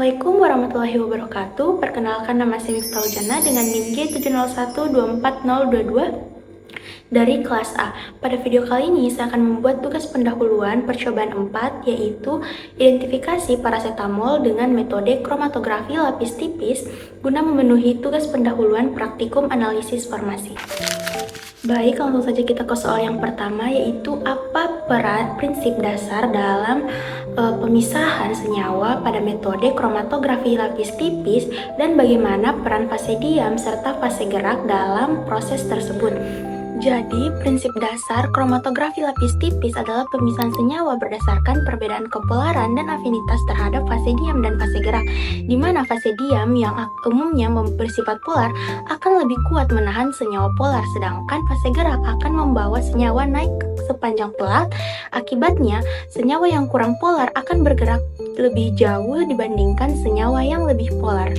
Assalamualaikum warahmatullahi wabarakatuh. Perkenalkan, nama saya Miftahul Jannah dengan NIM G701240222 dari kelas A. Pada video kali ini saya akan membuat tugas pendahuluan percobaan 4, yaitu identifikasi parasetamol dengan metode kromatografi lapis tipis guna memenuhi tugas pendahuluan praktikum analisis farmasi. Baik, langsung saja kita ke soal yang pertama, yaitu apa peran prinsip dasar dalam pemisahan senyawa pada metode kromatografi lapis tipis dan bagaimana peran fase diam serta fase gerak dalam proses tersebut. Jadi, prinsip dasar kromatografi lapis tipis adalah pemisahan senyawa berdasarkan perbedaan kepolaran dan afinitas terhadap fase diam dan fase gerak, di mana fase diam yang umumnya bersifat polar akan lebih kuat menahan senyawa polar, sedangkan fase gerak akan membawa senyawa naik sepanjang plat. Akibatnya, senyawa yang kurang polar akan bergerak lebih jauh dibandingkan senyawa yang lebih polar.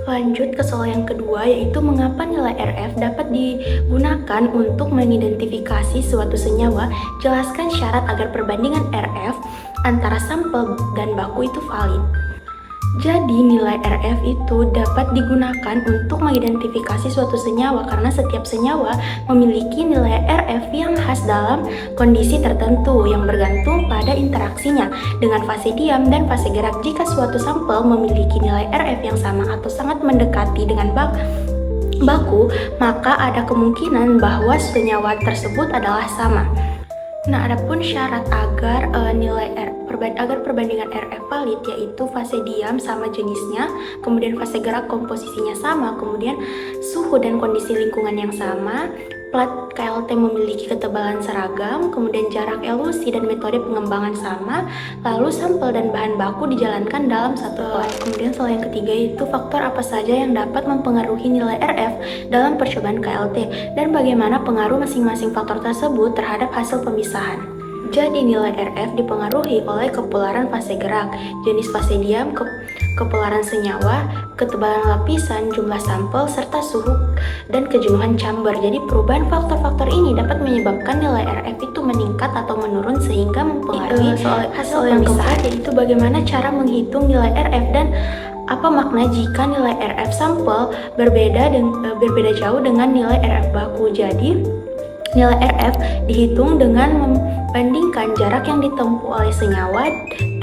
Lanjut ke soal yang kedua, yaitu mengapa nilai RF dapat digunakan untuk mengidentifikasi suatu senyawa. Jelaskan syarat agar perbandingan RF antara sampel dan baku itu valid. Jadi, nilai RF itu dapat digunakan untuk mengidentifikasi suatu senyawa karena setiap senyawa memiliki nilai RF yang khas dalam kondisi tertentu yang bergantung pada interaksinya dengan fase diam dan fase gerak. Jika suatu sampel memiliki nilai RF yang sama atau sangat mendekati dengan baku, maka ada kemungkinan bahwa senyawa tersebut adalah sama. Nah, adapun syarat agar perbandingan RF valid, yaitu fase diam sama jenisnya, kemudian fase gerak komposisinya sama, kemudian suhu dan kondisi lingkungan yang sama, plat KLT memiliki ketebalan seragam, kemudian jarak elusi dan metode pengembangan sama, lalu sampel dan bahan baku dijalankan dalam satu plat. Kemudian soal yang ketiga itu faktor apa saja yang dapat mempengaruhi nilai RF dalam percobaan KLT dan bagaimana pengaruh masing-masing faktor tersebut terhadap hasil pemisahan. Jadi, nilai RF dipengaruhi oleh kepolaran fase gerak, jenis fase diam, kepolaran senyawa, ketebalan lapisan, jumlah sampel, serta suhu dan kejenuhan chamber. Jadi, perubahan faktor-faktor ini dapat menyebabkan nilai RF itu meningkat atau menurun sehingga mempengaruhi hasil pemisahan. Yaitu bagaimana cara menghitung nilai RF dan apa makna jika nilai RF sampel berbeda jauh dengan nilai RF baku. Jadi, nilai RF dihitung dengan membandingkan jarak yang ditempuh oleh senyawa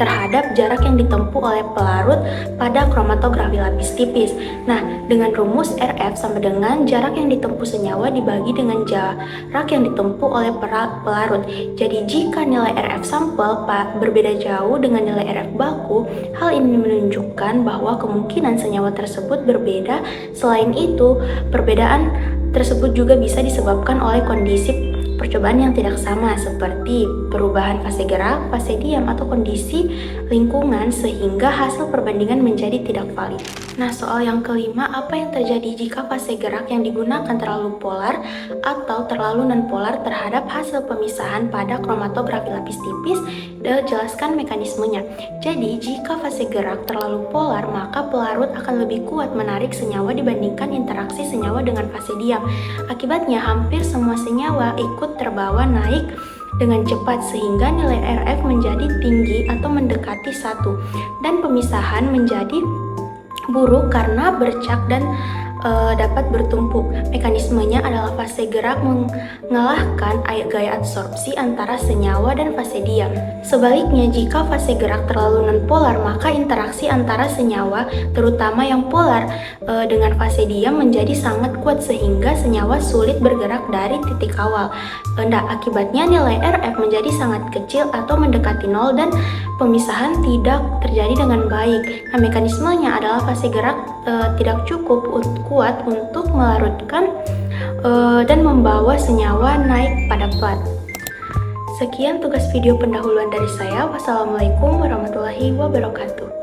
terhadap jarak yang ditempuh oleh pelarut pada kromatografi lapis tipis. Nah, dengan rumus RF sama dengan jarak yang ditempuh senyawa dibagi dengan jarak yang ditempuh oleh pelarut. Jadi, jika nilai RF sampel berbeda jauh dengan nilai RF baku, hal ini menunjukkan bahwa kemungkinan senyawa tersebut berbeda. Selain itu, perbedaan tersebut juga bisa disebabkan oleh kondisi percobaan yang tidak sama seperti perubahan fase gerak, fase diam, atau kondisi lingkungan sehingga hasil perbandingan menjadi tidak valid. Nah, soal yang kelima, apa yang terjadi jika fase gerak yang digunakan terlalu polar atau terlalu non-polar terhadap hasil pemisahan pada kromatografi lapis tipis? Jelaskan mekanismenya. Jadi, jika fase gerak terlalu polar, maka pelarut akan lebih kuat menarik senyawa dibandingkan interaksi senyawa dengan fase diam. Akibatnya, hampir semua senyawa ikut terbawa naik dengan cepat sehingga nilai RF menjadi tinggi atau mendekati 1 dan pemisahan menjadi buruk karena bercak dan dapat bertumpuk. Mekanismenya adalah fase gerak mengalahkan gaya absorpsi antara senyawa dan fase diam. Sebaliknya, jika fase gerak terlalu non-polar, maka interaksi antara senyawa, terutama yang polar, dengan fase diam menjadi sangat kuat sehingga senyawa sulit bergerak dari titik awal. Akibatnya nilai RF menjadi sangat kecil atau mendekati 0 dan pemisahan tidak terjadi dengan baik. Nah, mekanismenya adalah fase gerak tidak cukup kuat untuk melarutkan dan membawa senyawa naik pada plat. Sekian tugas video pendahuluan dari saya. Wassalamualaikum warahmatullahi wabarakatuh.